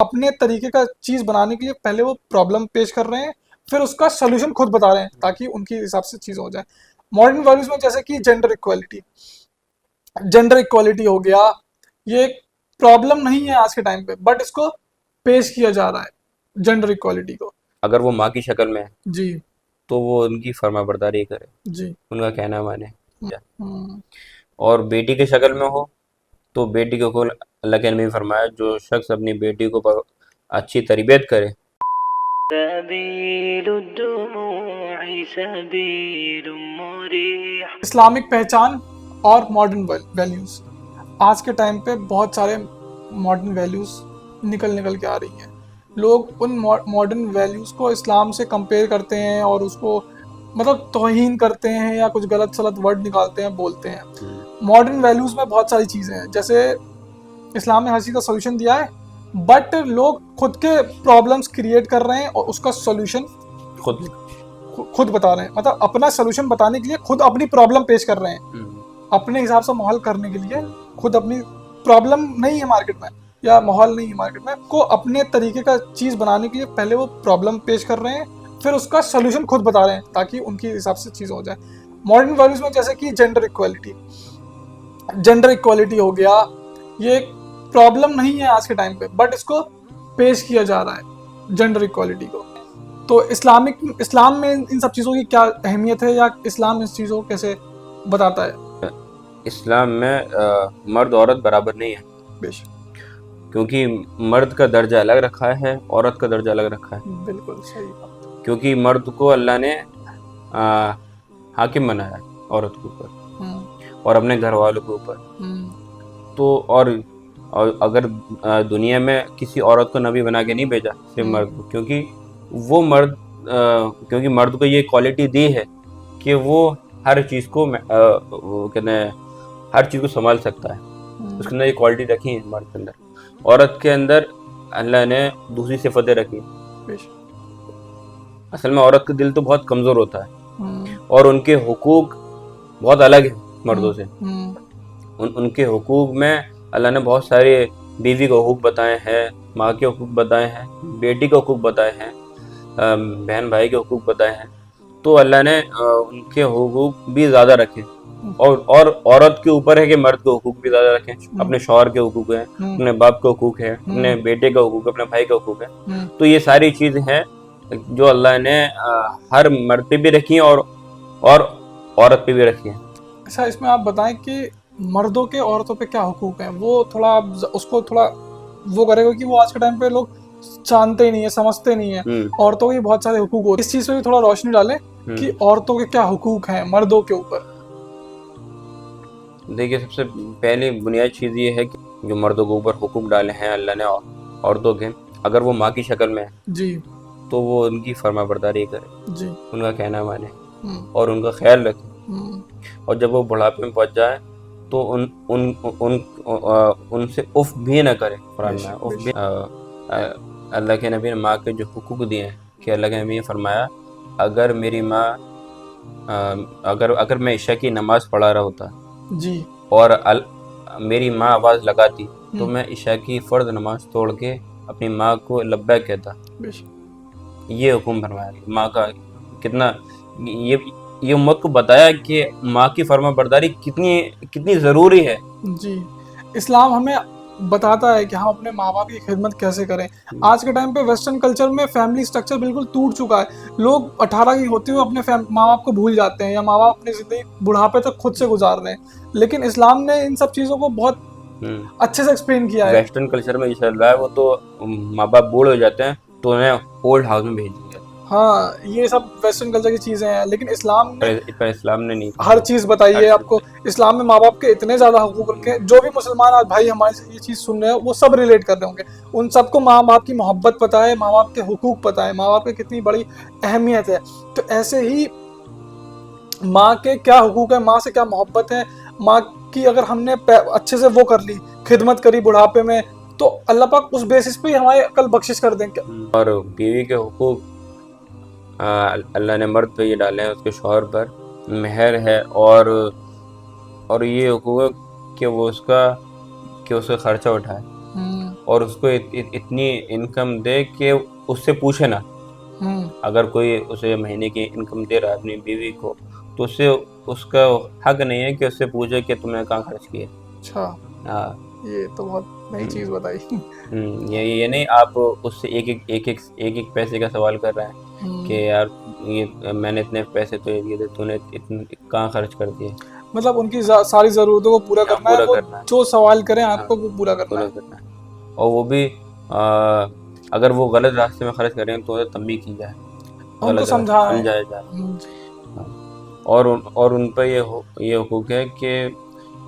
अपने तरीके का चीज बनाने के लिए पहले वो प्रॉब्लम पेश कर रहे हैं, फिर उसका सोल्यूशन खुद बता रहे हैं ताकि उनके हिसाब से चीज हो जाए। मॉडर्न वैल्यूज में जैसे कि जेंडर इक्वालिटी हो गया, ये एक प्रॉब्लम नहीं है आज के टाइम पे, बट इसको पेश किया जा रहा है जेंडर इक्वालिटी को। अगर वो माँ की शक्ल में है जी। तो वो उनकी फर्माबरदारी करे, जी। उनका कहना माने। हम्म। और बेटी की शक्ल में हो तो बेटी को अल्लाह के नबी ने फरमाया, जो शख्स अपनी बेटी को अच्छी तरबियत करे। इस्लामिक पहचान और मॉडर्न वैल्यूज, आज के टाइम पे बहुत सारे मॉडर्न वैल्यूज निकल निकल के आ रही हैं। लोग उन मॉडर्न वैल्यूज को इस्लाम से कंपेयर करते हैं और उसको मतलब तौहीन करते हैं या कुछ गलत सलत वर्ड निकालते हैं, बोलते हैं। मॉडर्न वैल्यूज में बहुत सारी चीज़ें हैं, जैसे इस्लाम ने हर चीज़ का सोल्यूशन दिया है, बट लोग खुद के प्रॉब्लम्स क्रिएट कर रहे हैं और उसका सोल्यूशन खुद बता रहे हैं। मतलब अपना सोल्यूशन बताने के लिए खुद अपनी प्रॉब्लम पेश कर रहे हैं, अपने हिसाब से माहौल करने के लिए। खुद अपनी प्रॉब्लम नहीं है मार्केट में या माहौल नहीं है मार्केट में, को अपने तरीके का चीज़ बनाने के लिए पहले वो प्रॉब्लम पेश कर रहे हैं, फिर उसका सोल्यूशन खुद बता रहे हैं ताकि उनके हिसाब से चीज़ हो जाए। मॉडर्न वैल्यूज में जैसे कि जेंडर इक्वालिटी हो गया, ये एक प्रॉब्लम नहीं है आज के टाइम पे, बट इसको पेश किया जा रहा है जेंडर इक्वालिटी को। तो इस्लाम में इन सब चीज़ों की क्या अहमियत है, या इस्लाम इस चीज़ों को कैसे बताता है? इस्लाम में मर्द औरत बराबर नहीं है, बेशक। क्योंकि मर्द का दर्जा अलग रखा है, औरत का दर्जा अलग रखा है। बिल्कुल सही बात। क्योंकि मर्द को अल्लाह ने हाकिम बनाया औरत के ऊपर और अपने घर वालों के ऊपर। तो और अगर दुनिया में किसी औरत को नबी बना के नहीं भेजा, सिर्फ मर्द को, क्योंकि वो मर्द क्योंकि मर्द को ये क्वालिटी दी है कि वो हर चीज़ को कहते हैं हर चीज़ को संभाल सकता है। उसके अंदर ये क्वालिटी रखी है मर्द के अंदर। औरत के अंदर अल्लाह ने दूसरी सिफतें रखी। असल में औरत का दिल तो बहुत कमज़ोर होता है और उनके हुकूक बहुत अलग है मर्दों से। उनके हुकूक में अल्लाह ने बहुत सारे बीवी के हुकूक बताए हैं, माँ के हुकूक बताए हैं, बेटी के हुकूक बताए हैं, बहन भाई के हुकूक बताए हैं। तो अल्लाह ने उनके हुकूक भी ज़्यादा रखे और औरत के ऊपर है कि मर्द के हुकूक भी ज़्यादा रखें। अपने शौहर के हुकूक है, अपने बाप के हुकूक है, अपने बेटे का हुकूक है, अपने भाई का हुकूक है। तो ये सारी चीज़ें हैं जो अल्लाह ने हर मर्द पे भी रखी हैं और औरत पे भी रखी हैं। अच्छा, इसमें आप बताएं कि मर्दों के औरतों पे क्या हुकूक हैं, वो थोड़ा उसको थोड़ा वो करेगा कि वो आज के टाइम पे लोग जानते ही नहीं है, समझते नहीं है। औरतों के बहुत सारे हुकूक होते हैं, इस चीज़ पे भी थोड़ा रोशनी डालें कि औरतों के क्या हुकूक हैं मर्दों के ऊपर। देखिए, सबसे पहली बुनियादी चीज़ ये है कि जो मर्दों के ऊपर हुकूक डाले हैं अल्लाह ने औरतों के, अगर वो माँ की शक्ल में है जी तो वो उनकी फर्माबरदारी करे जी, उनका कहना माने और उनका ख्याल रखे। और जब वो बुढ़ापे में पहुंच जाए तो उनसे उफ भी ना करे। कुरान में उफ भी अल्लाह के नबी ने माँ के जो हुकूक दिए हैं कि अल्लाह के नबी ने फरमाया, अगर मेरी माँ अगर मैं इशा की नमाज पढ़ा रहा होता जी और मेरी माँ आवाज़ लगाती तो मैं इशा की फ़र्द नमाज तोड़ के अपनी माँ को लब्बैक कहता। ये हुक्म फरमाया माँ का। कितना ये उम्मत को बताया कि माँ की फर्माबरदारी कितनी ज़रूरी है। जी, इस्लाम हमें बताता है कि हम अपने माँ बाप की खिदमत कैसे करें। आज के टाइम पे वेस्टर्न कल्चर में फैमिली स्ट्रक्चर बिल्कुल टूट चुका है। लोग 18 की होते हुए अपने माँ बाप को भूल जाते हैं, या माँ बाप अपनी ज़िंदगी बुढ़ापे तक खुद से गुजार रहे हैं। लेकिन इस्लाम ने इन सब चीज़ों को बहुत अच्छे से एक्सप्लेन किया है। वेस्टर्न कल्चर में ये चल रहा है, वो तो माँ बाप बूढ़े हो जाते हैं तो उन्हें ओल्ड हाउस में भेज दिया। हाँ, ये सब वेस्टर्न कल्चर की चीज़ें हैं, लेकिन इस्लाम ने नहीं हर चीज़ बताई है आपको। इस्लाम में माँ बाप के इतने ज़्यादा हुकूक रखे हैं, जो भी मुसलमान आज भाई हमारे से ये चीज़ सुन रहे हैं वो सब रिलेट कर रहे होंगे। उन सबको माँ बाप की मोहब्बत पता है, माँ बाप के हुकूक पता है, माँ बाप की कितनी बड़ी अहमियत है। तो ऐसे ही माँ के क्या हुकूक है, माँ से क्या मोहब्बत है, माँ की अगर हमने अच्छे से वो कर ली, खिदमत करी बुढ़ापे में, तो अल्लाह पाक उस बेसिस पे हमारी अकल बख्शिश कर देंगे। और बीवी के हुकूक अल्लाह ने मर्द पे ये डाले हैं, उसके शौहर पर मेहर है और ये हुकूक कि वो उसका खर्चा उठाए और उसको इतनी इनकम दे कि उससे पूछे ना। अगर कोई उसे महीने की इनकम दे रहा है अपनी बीवी को, तो उससे उसका हक नहीं है कि उससे पूछे कि तुमने कहाँ खर्च किए। अच्छा, हाँ। ये तो बहुत नई चीज बताई। ये नहीं आप उससे एक एक पैसे का सवाल कर रहे हैं कि यार ये मैंने इतने पैसे तो ये दिए थे, तूने इतने कहाँ खर्च कर दिए। मतलब उनकी सारी जरूरतों को पूरा करना है, पूरा वो करना है। जो सवाल करें हाँ, आपको वो पूरा करना पूरा है। करना है। और वो भी अगर वो गलत रास्ते में खर्च करें तो तब भी की जाए, उनको गलत रास्ते समझाएं। समझाया जाए। जी। हाँ। और उन पर ये हुकूक है कि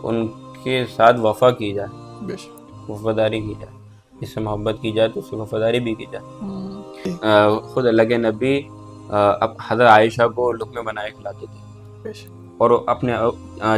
उनके साथ वफा की जाए, बेशक। वफादारी की जाए। जिससे मोहब्बत की जाए तो उससे वफादारी भी की जाए। खुद अल्लाह के नबी अब हज़रत आयशा को लुक़मे बनाए खिलाते थे, बेशक। और अपने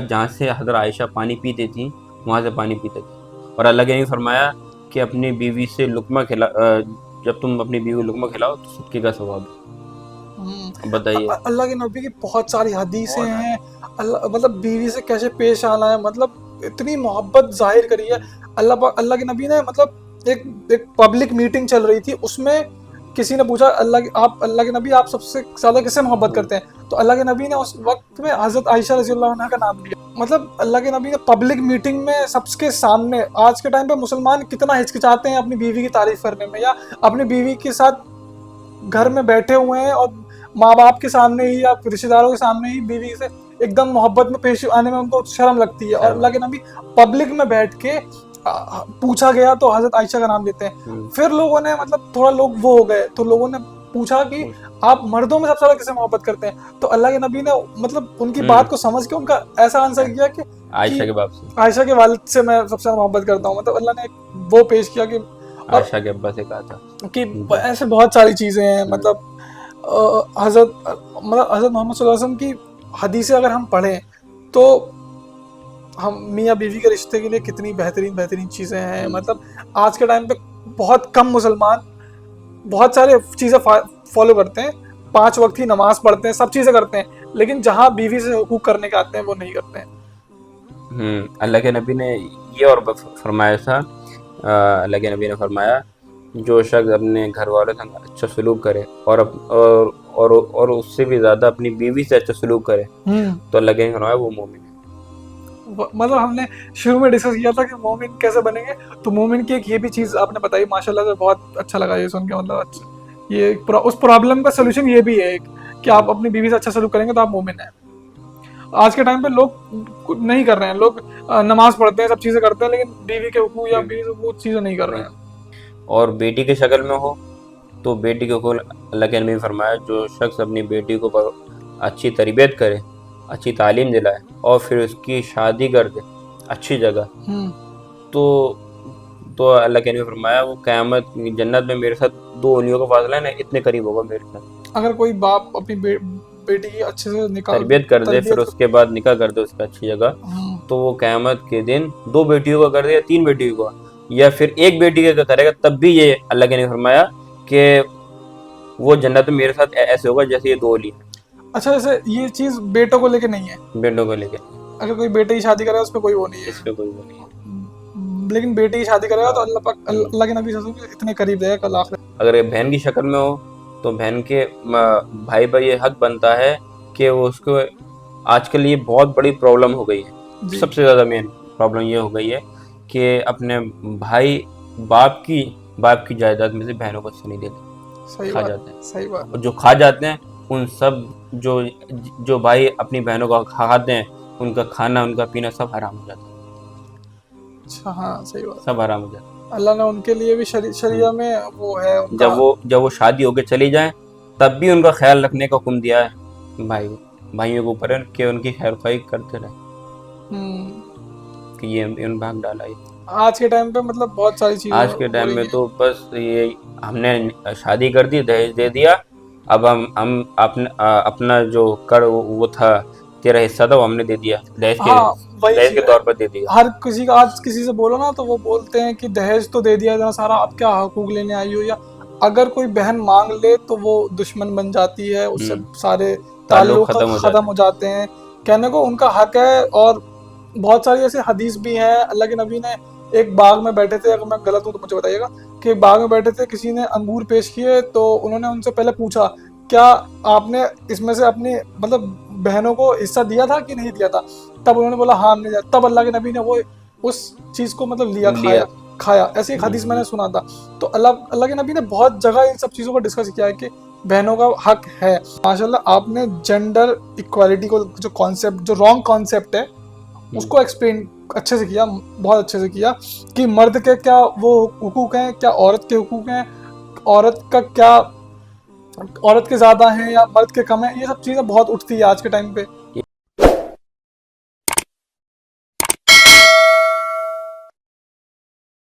जहाँ से हज़रत आयशा पानी पीती थी वहाँ से पानी पीते थे। और अल्लाह के नबी फरमाया कि अपनी बीवी से लुक़मा जब तुम अपनी बीवी को लुक़मा खिलाओ तो सदक़े का सवाब है। बताइए। अल्लाह के नबी की बहुत सारी हदीसें हैं, अल्लाह मतलब बीवी से कैसे पेश आना है, मतलब इतनी मोहब्बत जाहिर करी है। अल्लाह के नबी ने मतलब एक पब्लिक मीटिंग चल रही थी, उसमें किसी ने पूछा अल्लाह के नबी आप सबसे ज्यादा किससे मोहब्बत करते हैं, तो अल्लाह के नबी ने उस वक्त में हजरत आयशा रज़ी अल्लाह अन्हा का नाम लिया। मतलब अल्लाह के नबी ने पब्लिक मीटिंग में सबके सामने, आज के टाइम पे मुसलमान कितना हिचकिचाते हैं अपनी बीवी की तारीफ करने में, या अपनी बीवी के साथ घर में बैठे हुए हैं और माँ बाप के सामने ही या रिश्तेदारों के सामने ही बीवी से एकदम मोहब्बत में पेश आने में उनको शर्म लगती है। और अल्लाह के नबी पब्लिक में बैठ के पूछा गया तो हजरत आयशा का नाम लेते हैं। फिर लोगों ने मतलब थोड़ा लोग वो हो गए, तो लोगों ने पूछा कि आप मर्दों में सबसे ज्यादा किससे मोहब्बत करते हैं, तो अल्लाह के नबी ने मतलब उनकी बात को समझ के उनका ऐसा आंसर किया कि आयशा के बाप से, आयशा के वालिद से मैं सबसे ज्यादा मोहब्बत करता हूँ। मतलब अल्लाह ने वो पेश किया कि आयशा के अब्बा से कहा था कि ऐसे बहुत सारी चीजें हैं। मतलब हजरत मोहम्मद सल्लल्लाहु अलैहि वसल्लम की हदीसें अगर हम पढ़ें तो हम मियाँ बीवी के रिश्ते के लिए कितनी बेहतरीन चीज़ें हैं। मतलब आज के टाइम पे बहुत कम मुसलमान बहुत सारे चीज़ें फॉलो करते हैं, 5 वक्त की नमाज पढ़ते हैं, सब चीज़ें करते हैं, लेकिन जहाँ बीवी से हुकूक करने के आते हैं वो नहीं करते हैं। अल्लाह के नबी ने ये और फरमाया था, अल्लाह के नबी ने फरमाया जो शख्स अपने घर वालों से अच्छा सलूक करे और उससे भी ज़्यादा अपनी बीवी से अच्छा सलूक करे तो अल्लाह के नबी ने फरमाया वो मोमिन है। मतलब हमने शुरू में डिस्कस किया था कि मोमिन कैसे बनेंगे, तो मोमिन की एक ये भी चीज़ आपने बताई माशाल्लाह से, बहुत अच्छा लगा ये सुन के। मतलब अच्छा, ये उस प्रॉब्लम का सोल्यूशन ये भी है कि आप अपनी बीवी से अच्छा सलूक करेंगे तो आप मोमिन हैं। आज के टाइम पे लोग नहीं कर रहे हैं, लोग नमाज पढ़ते हैं, सब चीज़ें करते हैं, लेकिन बीवी के हुकूक या बीवी से वो चीज़ें नहीं कर रहे हैं। और बेटी की शक्ल में हो तो बेटी के हुकूक अल्लाह के नबी ने फरमाया जो शख्स अपनी बेटी को अच्छी तरबियत करे, अच्छी तालीम दिलाए और फिर उसकी शादी कर दे अच्छी जगह, तो अल्लाह के नबी ने फरमाया वो क़यामत जन्नत में मेरे साथ 2 उंगलियों का फासला है ना, इतने करीब होगा मेरे साथ। अगर कोई बाप अपनी बेटी की अच्छे से तरबियत कर दे, फिर उसके बाद निकाह कर दे उसका अच्छी जगह, तो वो क़यामत के दिन 2 बेटियों का कर दे या 3 बेटियों का या फिर 1 बेटी का करेगा, तब भी ये अल्लाह के नबी ने फरमाया कि वो जन्नत में मेरे साथ ऐसे होगा जैसे ये 2 उंगली। अच्छा, जैसे ये चीज़ बेटों को लेके नहीं है, बेटों को लेके अगर कोई बेटे की शादी करेगा उस पर कोई वो नहीं है, इस पे कोई वो नहीं है, लेकिन बेटी की शादी करेगा तो अल्लाह के नबी सल्लल्लाहु अलैहि वसल्लम इतने करीब रहेगा कल आखिरत। अगर ये बहन की शक्ल में हो तो बहन के भाई पर ये हक बनता है कि वो उसको, आजकल ये बहुत बड़ी प्रॉब्लम हो गई है, सबसे ज़्यादा मेन प्रॉब्लम ये हो गई है कि अपने भाई बाप की जायदाद में से बहनों को नहीं देते, खा जाते हैं। सही बात। और जो खा जाते हैं उन सब जो भाई अपनी बहनों को खाते हैं उनका खाना उनका पीना सब हराम हो जाता है। अच्छा, हाँ सही बात, सब हराम हो जाता है। अल्लाह ने उनके लिए भी शरीया में वो है उनका, जब वो शादी होके चली जाए तब भी उनका ख्याल रखने का हुक्म दिया है भाइयों के ऊपर कि उनकी खैर ख्वाही करते रहे कि ये उन भाग डाला है। आज के टाइम पे मतलब बहुत सारी चीजें, आज के टाइम में तो बस ये हमने शादी कर दी, दहेज दे दिया, अब हम अपना जो कर वो था तेरा हिस्सा था वो हमने दे दिया, दहेज के तौर पर दे दिया। हर किसी का आज किसी से बोलो ना तो वो बोलते हैं कि दहेज तो दे दिया इतना सारा, अब क्या हुकूक लेने आई हो, या अगर कोई बहन मांग ले तो वो दुश्मन बन जाती है, उससे सारे ताल्लुक खत्म हो जाते हैं। कहने को उनका हक है। और बहुत सारी ऐसे हदीस भी हैं, अल्लाह के नबी ने एक बाग में बैठे थे, अगर मैं गलत हूँ तो मुझे बताइएगा, कि एक बाग में बैठे थे, किसी ने अंगूर पेश किए तो उन्होंने उनसे पहले पूछा क्या आपने इसमें से अपनी मतलब बहनों को हिस्सा दिया था कि नहीं दिया था, तब उन्होंने बोला हाँ हमने दिया, तब अल्लाह के नबी ने वो उस चीज को मतलब लिया, लिया। खाया। ऐसी एक हदीस मैंने सुना था। तो अल्लाह अल्लाह के नबी ने बहुत जगह इन सब चीज़ों को डिस्कस किया है कि बहनों का हक है। माशाल्लाह आपने जेंडर इक्वालिटी को, जो कॉन्सेप्ट, जो रॉन्ग कॉन्सेप्ट है, उसको एक्सप्लेन अच्छे से किया, बहुत अच्छे से किया, कि मर्द के क्या वो हुकूक हैं, क्या औरत के हुकूक हैं, औरत का क्या, औरत के ज़्यादा हैं या मर्द के कम हैं, ये सब चीज़ें बहुत उठती है आज के टाइम पे।